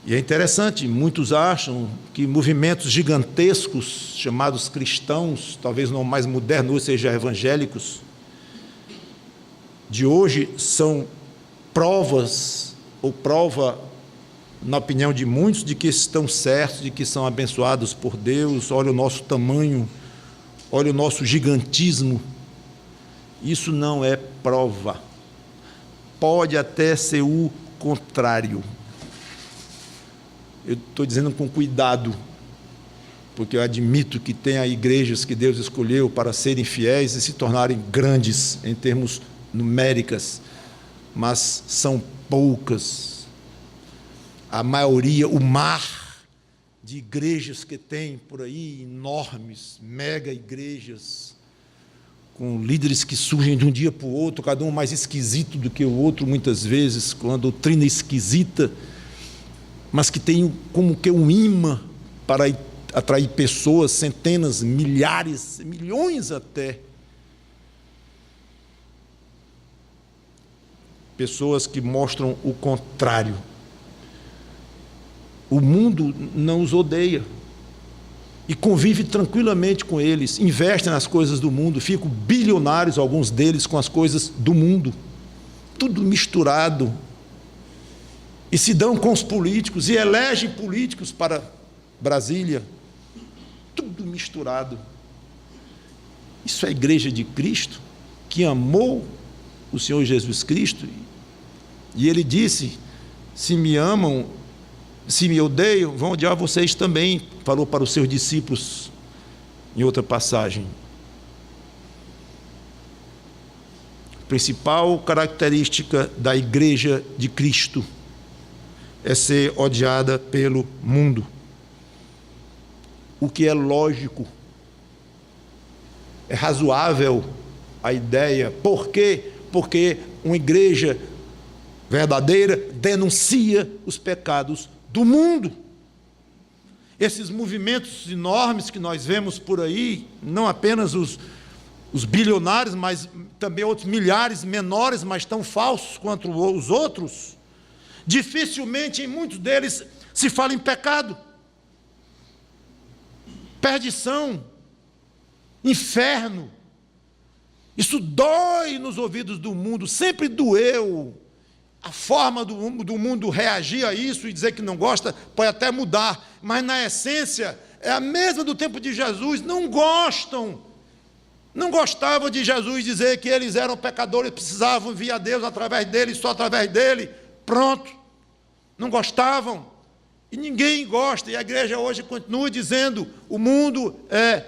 E é interessante, muitos acham que movimentos gigantescos, chamados cristãos, talvez não mais modernos, sejam evangélicos, de hoje são provas, ou prova, na opinião de muitos, de que estão certos, de que são abençoados por Deus. Olha o nosso tamanho, olha o nosso gigantismo. Isso não é prova. Pode até ser o contrário. Eu estou dizendo com cuidado, porque eu admito que tem igrejas que Deus escolheu para serem fiéis e se tornarem grandes em termos numéricas, mas são poucas. A maioria, o mar de igrejas que tem por aí, enormes, mega igrejas, com líderes que surgem de um dia para o outro, cada um mais esquisito do que o outro, muitas vezes, com uma doutrina esquisita, mas que tem como que um imã para atrair pessoas, centenas, milhares, milhões até. Pessoas que mostram o contrário. O mundo não os odeia e convive tranquilamente com eles, investem nas coisas do mundo, ficam bilionários, alguns deles, com as coisas do mundo, tudo misturado. E se dão com os políticos, e elegem políticos para Brasília, tudo misturado. Isso é a igreja de Cristo, que amou o Senhor Jesus Cristo, e Ele disse, se me amam, se me odeiam, vão odiar vocês também, falou para os seus discípulos, em outra passagem. A principal característica da igreja de Cristo é ser odiada pelo mundo, o que é lógico, é razoável a ideia. Por quê? Porque uma igreja verdadeira denuncia os pecados do mundo. Esses movimentos enormes que nós vemos por aí, não apenas os bilionários, mas também outros milhares menores, mas tão falsos quanto os outros, dificilmente em muitos deles se fala em pecado, perdição, inferno. Isso dói nos ouvidos do mundo, sempre doeu. A forma do mundo reagir a isso e dizer que não gosta pode até mudar, mas na essência é a mesma do tempo de Jesus. Não gostam, não gostavam de Jesus dizer que eles eram pecadores, precisavam vir a Deus através dele, só através dele. Pronto, não gostavam, e ninguém gosta, e a igreja hoje continua dizendo, o mundo é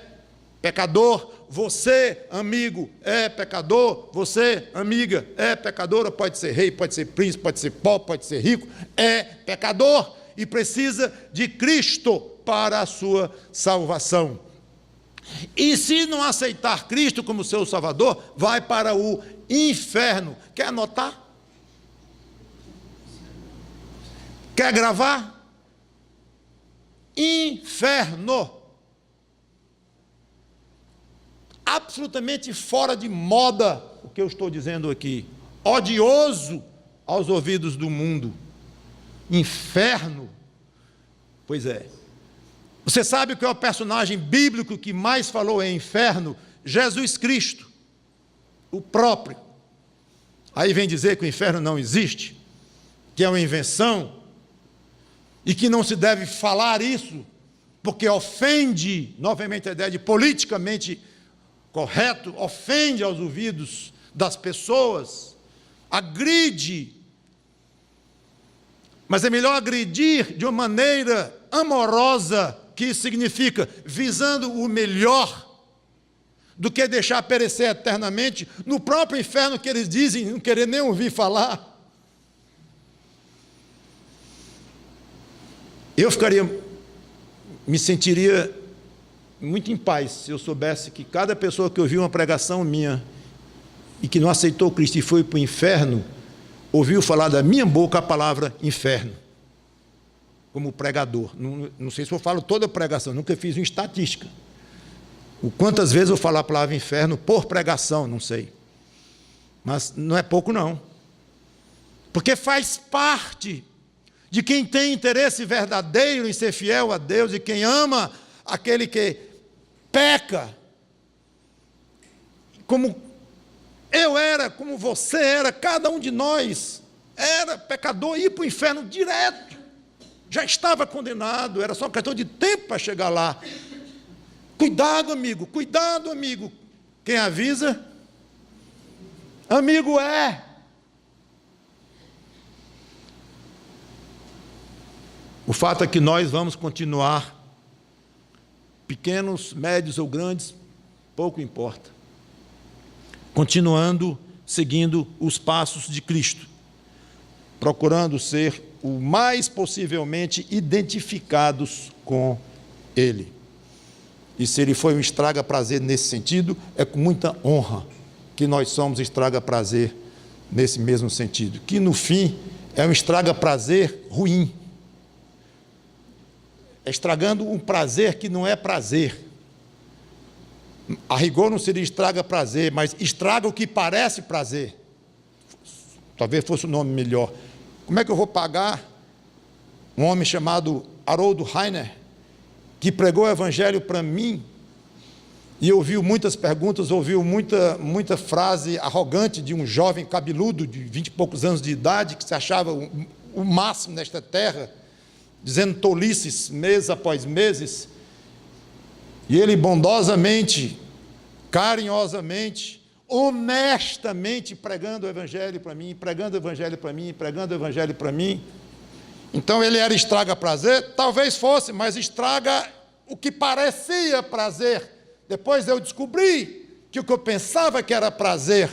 pecador, você, amigo, é pecador, você, amiga, é pecadora, pode ser rei, pode ser príncipe, pode ser pobre, pode ser rico, é pecador, e precisa de Cristo para a sua salvação. E se não aceitar Cristo como seu Salvador, vai para o inferno. Quer anotar? Quer gravar? Inferno. Absolutamente fora de moda o que eu estou dizendo aqui. Odioso aos ouvidos do mundo. Inferno. Pois é. Você sabe qual é o personagem bíblico que mais falou em inferno? Jesus Cristo. O próprio. Aí vem dizer que o inferno não existe, que é uma invenção, e que não se deve falar isso, porque ofende, novamente a ideia de politicamente correto, ofende aos ouvidos das pessoas, agride. Mas é melhor agredir de uma maneira amorosa, que significa visando o melhor, do que deixar perecer eternamente no próprio inferno que eles dizem não querer nem ouvir falar. Eu me sentiria muito em paz se eu soubesse que cada pessoa que ouviu uma pregação minha e que não aceitou Cristo e foi para o inferno, ouviu falar da minha boca a palavra inferno, como pregador. Não sei se eu falo toda a pregação, nunca fiz uma estatística. Quantas vezes eu falo a palavra inferno por pregação, não sei. Mas não é pouco não. Porque faz parte de quem tem interesse verdadeiro em ser fiel a Deus, e quem ama aquele que peca, como eu era, como você era, cada um de nós era pecador, ia para o inferno direto, já estava condenado, era só questão de tempo para chegar lá. Cuidado, amigo, quem avisa, amigo é. O fato é que nós vamos continuar, pequenos, médios ou grandes, pouco importa, continuando, seguindo os passos de Cristo, procurando ser o mais possivelmente identificados com Ele. E se Ele foi um estraga-prazer nesse sentido, é com muita honra que nós somos estraga-prazer nesse mesmo sentido, que no fim é um estraga-prazer ruim, estragando um prazer que não é prazer. A rigor não seria estraga prazer, mas estraga o que parece prazer. Talvez fosse o nome melhor. Como é que eu vou pagar um homem chamado Haroldo Heiner, que pregou o evangelho para mim, e ouviu muitas perguntas, ouviu muita frase arrogante de um jovem cabeludo de 20 e poucos anos de idade, que se achava o máximo nesta terra, dizendo tolices, meses após meses, e ele bondosamente, carinhosamente, honestamente pregando o evangelho para mim, pregando o evangelho para mim, pregando o evangelho para mim. Então ele era estraga-prazer? Talvez fosse, mas estraga o que parecia prazer. Depois eu descobri que o que eu pensava que era prazer,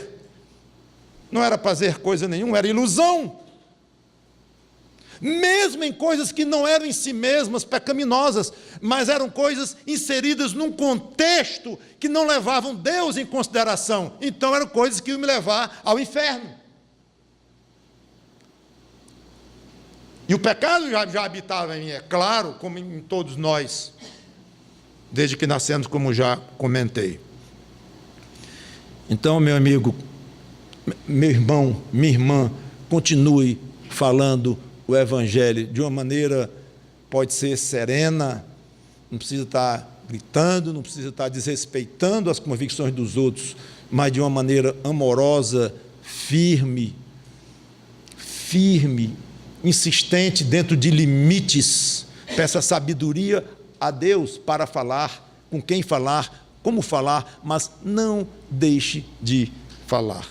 não era prazer coisa nenhuma, era ilusão. Mesmo em coisas que não eram em si mesmas pecaminosas, mas eram coisas inseridas num contexto que não levavam Deus em consideração. Então eram coisas que iam me levar ao inferno. E o pecado já habitava em mim, é claro, como em todos nós, desde que nascemos, como já comentei. Então, meu amigo, meu irmão, minha irmã, continue falando o evangelho de uma maneira, pode ser serena, não precisa estar gritando, não precisa estar desrespeitando as convicções dos outros, mas de uma maneira amorosa, firme, insistente dentro de limites. Peça sabedoria a Deus para falar, com quem falar, como falar, mas não deixe de falar.